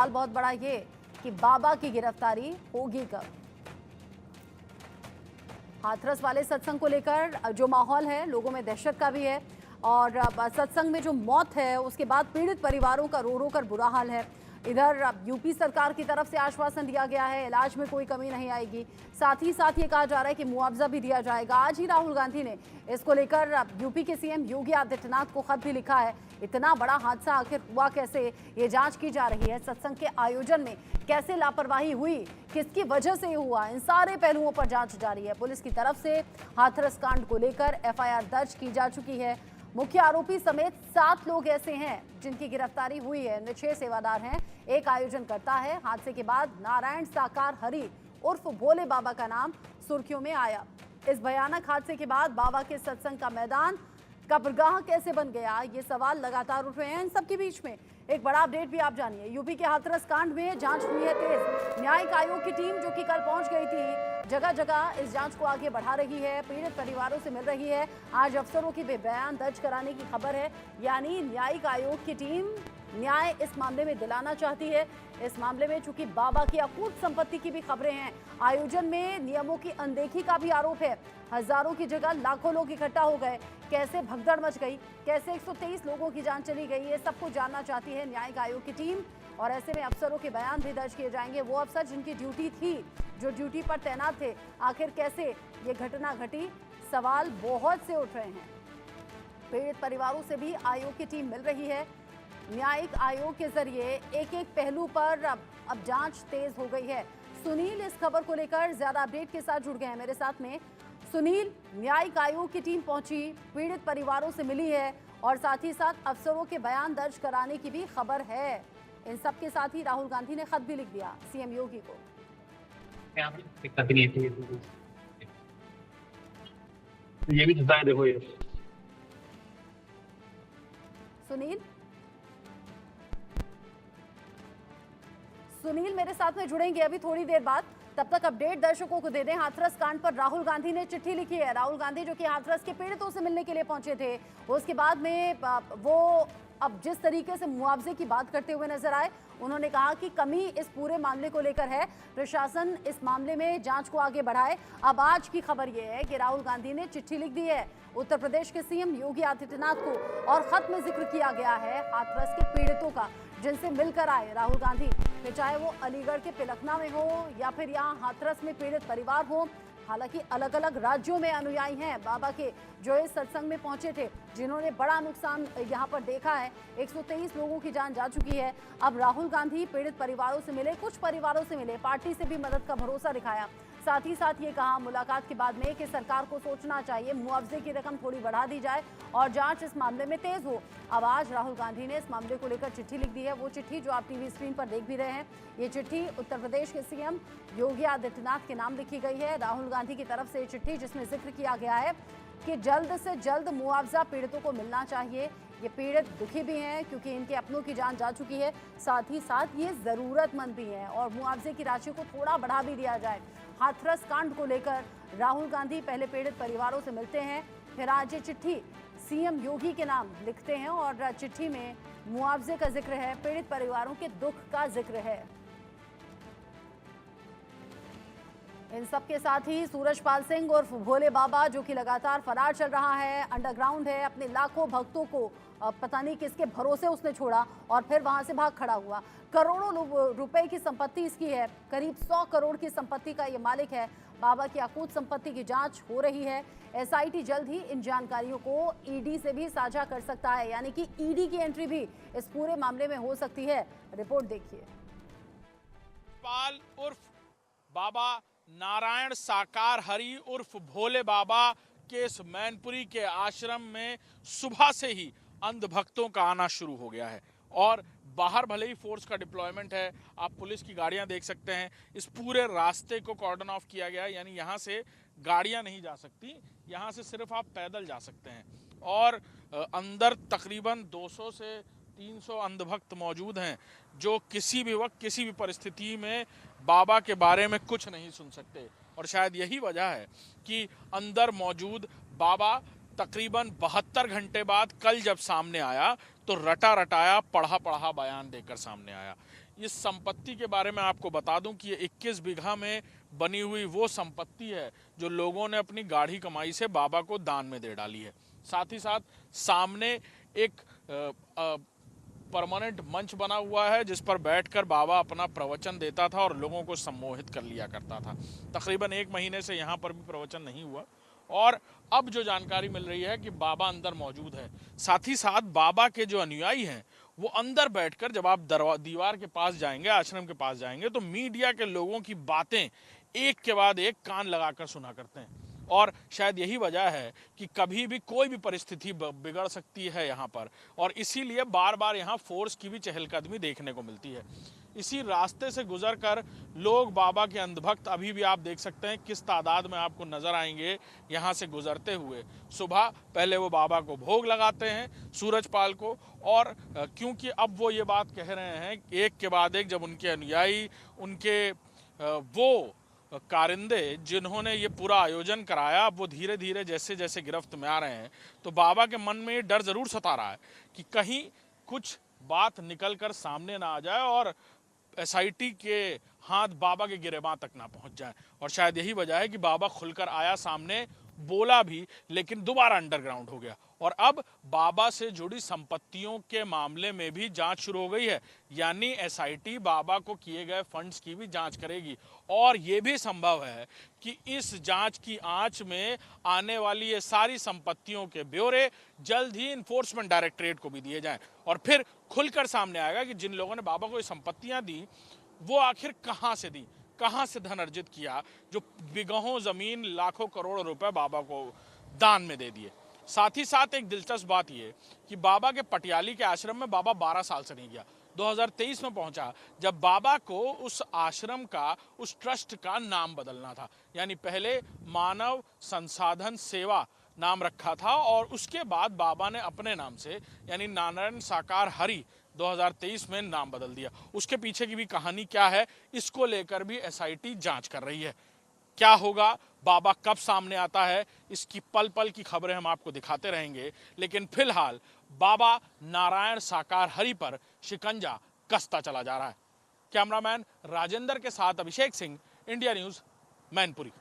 सवाल बहुत बड़ा ये कि बाबा की गिरफ्तारी होगी कब। हाथरस वाले सत्संग को लेकर जो माहौल है लोगों में दहशत का भी है और सत्संग में जो मौत है उसके बाद पीड़ित परिवारों का रो रो कर बुरा हाल है। इधर यूपी सरकार की तरफ से आश्वासन दिया गया है इलाज में कोई कमी नहीं आएगी। साथ ही साथ ये कहा जा रहा है कि मुआवजा भी दिया जाएगा। आज ही राहुल गांधी ने इसको लेकर यूपी के सीएम योगी आदित्यनाथ को खत भी लिखा है। इतना बड़ा हादसा आखिर हुआ कैसे, ये जांच की जा रही है। सत्संग के आयोजन में कैसे लापरवाही हुई, किसकी वजह से हुआ, इन सारे पहलुओं पर जांच जारी है। पुलिस की तरफ से हाथरस कांड को लेकर एफआईआर दर्ज की जा चुकी है। मुख्य आरोपी समेत 7 लोग ऐसे हैं जिनकी गिरफ्तारी हुई है। इनमें 6 सेवादार हैं, एक आयोजन करता है। हादसे के बाद नारायण साकार हरि उर्फ भोले बाबा का नाम सुर्खियों में आया। इस भयानक हादसे के बाद बाबा के सत्संग का मैदान कब्रगाह कैसे बन गया, ये सवाल लगातार उठ रहे हैं। इन सबके बीच में एक बड़ा अपडेट भी आप जानिए। यूपी के हाथरस कांड में जांच हुई है तेज। न्यायिक आयोग की टीम जो कि कल पहुंच गई थी, जगह जगह इस जांच को आगे बढ़ा रही है, पीड़ित परिवारों से मिल रही है। आज अफसरों की बयान दर्ज कराने की खबर है, यानी न्यायिक आयोग की टीम न्याय इस मामले में दिलाना चाहती है। इस मामले में चूंकि बाबा की अकूत संपत्ति की भी खबरें हैं, आयोजन में नियमों की अनदेखी का भी आरोप है। हजारों की जगह लाखों लोग इकट्ठा हो गए, कैसे भगदड़ मच गई, कैसे 123 लोगों की जान चली गई, ये सब कुछ जानना चाहती है न्यायिक आयोग की टीम। और ऐसे में अफसरों के बयान भी दर्ज किए जाएंगे। वो अफसर जिनकी ड्यूटी थी, जो ड्यूटी पर तैनात थे, आखिर कैसे ये घटना घटी, सवाल बहुत से उठ रहे हैं। पीड़ित परिवारों से भी आयोग की टीम मिल रही है। न्यायिक आयोग के जरिए एक एक पहलू पर अब जांच तेज हो गई है। सुनील इस खबर को लेकर ज्यादा अपडेट के साथ जुड़ गए हैं मेरे साथ में। सुनील, न्यायिक आयोग की टीम पहुंची, पीड़ित परिवारों से मिली है और साथ ही साथ अफसरों के बयान दर्ज कराने की भी खबर है। इन सब के साथ ही राहुल गांधी ने खत भी लिख दिया सीएम योगी को। ये भी है, देखो ये सुनील मेरे साथ में जुड़ेंगे अभी थोड़ी देर बाद। तब तक अपडेट दर्शकों को दे दें। हाथरस कांड पर राहुल गांधी ने चिट्ठी लिखी है। राहुल गांधी जो कि हाथरस के पीड़ितों से मिलने के लिए पहुंचे थे, उसके बाद में वो अब जिस तरीके से मुआवजे की बात करते हुए नजर आए, उन्होंने कहा कि कमी इस पूरे मामले को लेकर है, प्रशासन इस मामले में जांच को आगे बढ़ाए। अब आज की खबर यह है कि राहुल गांधी ने चिट्ठी लिख दी है उत्तर प्रदेश के सीएम योगी आदित्यनाथ को और खत में जिक्र किया गया है हाथरस के पीड़ितों का, जिनसे मिलकर आए राहुल गांधी। फिर चाहे वो अलीगढ़ के पिलखना में हो या फिर यहाँ हाथरस में पीड़ित परिवार हो। हालांकि अलग अलग राज्यों में अनुयायी हैं बाबा के जो इस सत्संग में पहुंचे थे, जिन्होंने बड़ा नुकसान यहाँ पर देखा है। 123 लोगों की जान जा चुकी है। अब राहुल गांधी पीड़ित परिवारों से मिले, कुछ परिवारों से मिले, पार्टी से भी मदद का भरोसा दिखाया। साथ ही साथ ये कहा मुलाकात के बाद में कि सरकार को सोचना चाहिए, मुआवजे की रकम थोड़ी बढ़ा दी जाए और जांच इस मामले में तेज हो। अब आज राहुल गांधी ने इस मामले को लेकर चिट्ठी लिख दी है। वो चिट्ठी जो आप टीवी स्क्रीन पर देख भी रहे हैं, ये चिट्ठी उत्तर प्रदेश के सीएम योगी आदित्यनाथ के नाम लिखी गई है। राहुल गांधी की तरफ से चिट्ठी जिसमें जिक्र किया गया है कि जल्द से जल्द मुआवजा पीड़ितों को मिलना चाहिए। ये पीड़ित दुखी भी हैं क्योंकि इनके अपनों की जान जा चुकी है, साथ ही साथ ये जरूरतमंद भी हैं और मुआवजे की राशि को थोड़ा बढ़ा भी दिया जाए। हाथरस कांड को लेकर राहुल गांधी पहले पीड़ित परिवारों से मिलते हैं, फिर आज ये चिट्ठी सीएम योगी के नाम लिखते हैं और चिट्ठी में मुआवजे का जिक्र है, पीड़ित परिवारों के दुख का जिक्र है। इन सब के साथ ही सूरजपाल सिंह उर्फ भोले बाबा जो कि लगातार फरार चल रहा है, अंडरग्राउंड है, अपने लाखों भक्तों को पता नहीं किसके भरोसे उसने छोड़ा और फिर वहां से भाग खड़ा हुआ। करोड़ों रुपए की संपत्ति इसकी है, करीब 100 करोड़ की संपत्ति का ये मालिक है। बाबा की अकूत संपत्ति की जांच हो रही है। एसआईटी जल्द ही इन जानकारियों को ईडी से भी साझा कर सकता है, यानी कि ईडी की एंट्री भी इस पूरे मामले में हो सकती है। रिपोर्ट देखिए। पाल उर्फ बाबा नारायण साकार हरि उर्फ भोले बाबा के इस मैनपुरी के आश्रम में सुबह से ही अंध भक्तों का आना शुरू हो गया है और बाहर भले ही फोर्स का डिप्लॉयमेंट है, आप पुलिस की गाड़ियां देख सकते हैं। इस पूरे रास्ते को कॉर्डन ऑफ किया गया है, यानी यहाँ से गाड़ियां नहीं जा सकती, यहाँ से सिर्फ आप पैदल जा सकते हैं। और अंदर तकरीबन 200 से 300 अंधभक्त मौजूद हैं जो किसी भी वक्त किसी भी परिस्थिति में बाबा के बारे में कुछ नहीं सुन सकते। और शायद यही वजह है कि अंदर मौजूद बाबा तकरीबन 72 घंटे बाद कल जब सामने आया तो रटा रटाया पढ़ा पढ़ा बयान देकर सामने आया। इस संपत्ति के बारे में आपको बता दूं कि ये 21 बीघा में बनी हुई वो संपत्ति है जो लोगों ने अपनी गाढ़ी कमाई से बाबा को दान में दे डाली है। साथ ही साथ सामने एक परमानेंट मंच बना हुआ है जिस पर बैठकर बाबा अपना प्रवचन देता था और लोगों को सम्मोहित कर लिया करता था। तकरीबन 1 महीने से यहाँ पर भी प्रवचन नहीं हुआ और अब जो जानकारी मिल रही है कि बाबा अंदर मौजूद है। साथ ही साथ बाबा के जो अनुयायी हैं वो अंदर बैठकर जब आप दीवार के पास जाएंगे, आश्रम के पास जाएंगे, तो मीडिया के लोगों की बातें एक के बाद एक कान लगाकर सुना करते हैं। और शायद यही वजह है कि कभी भी कोई भी परिस्थिति बिगड़ सकती है यहाँ पर, और इसीलिए बार बार यहाँ फोर्स की भी चहलकदमी देखने को मिलती है। इसी रास्ते से गुजरकर लोग बाबा के अंधभक्त अभी भी आप देख सकते हैं किस तादाद में आपको नजर आएंगे यहाँ से गुजरते हुए। सुबह पहले वो बाबा को भोग लगाते हैं, सूरजपाल को, और क्योंकि अब वो ये बात कह रहे हैं एक के बाद एक, जब उनके अनुयायी, उनके वो कारिंदे जिन्होंने ये पूरा आयोजन कराया, अब वो धीरे धीरे जैसे जैसे गिरफ्त में आ रहे हैं, तो बाबा के मन में ये डर जरूर सता रहा है कि कहीं कुछ बात निकल कर सामने ना आ जाए और एसआईटी के हाथ बाबा के गिरेबां तक ना पहुंच जाए। और शायद यही वजह है कि बाबा खुलकर आया सामने, बोला भी, लेकिन दोबारा अंडरग्राउंड हो गया। और अब बाबा से जुड़ी संपत्तियों के मामले में भी जांच शुरू हो गई है, यानी एसआईटी बाबा को किए गए फंड्स की भी जांच करेगी। और ये भी संभव है कि इस जांच की आंच में आने वाली ये सारी संपत्तियों के ब्यौरे जल्द ही इन्फोर्समेंट डायरेक्टरेट को भी दिए जाएं, और फिर खुलकर सामने आएगा कि जिन लोगों ने बाबा को ये संपत्तियां दी वो आखिर कहाँ से दी, कहाँ से धन अर्जित किया, जो बिगहों जमीन, लाखों करोड़ रुपए बाबा को दान में दे दिए। साथ ही साथ एक दिलचस्प बात यह कि बाबा के पटियाली के आश्रम में बाबा 12 साल से नहीं गया। 2023 में पहुंचा जब बाबा को उस आश्रम का, उस ट्रस्ट का नाम बदलना था। यानी पहले मानव संसाधन सेवा नाम रखा था और उसके बाद बाबा ने अपने नाम से, यानी नारायण साकार हरि, 2023 में नाम बदल दिया। उसके पीछे की भी कहानी क्या है, इसको लेकर भी एसआईटी जांच कर रही है। क्या होगा, बाबा कब सामने आता है, इसकी पल पल की खबरें हम आपको दिखाते रहेंगे। लेकिन फिलहाल बाबा नारायण साकार हरि पर शिकंजा कसता चला जा रहा है। कैमरामैन राजेंद्र के साथ अभिषेक सिंह, इंडिया न्यूज, मैनपुरी।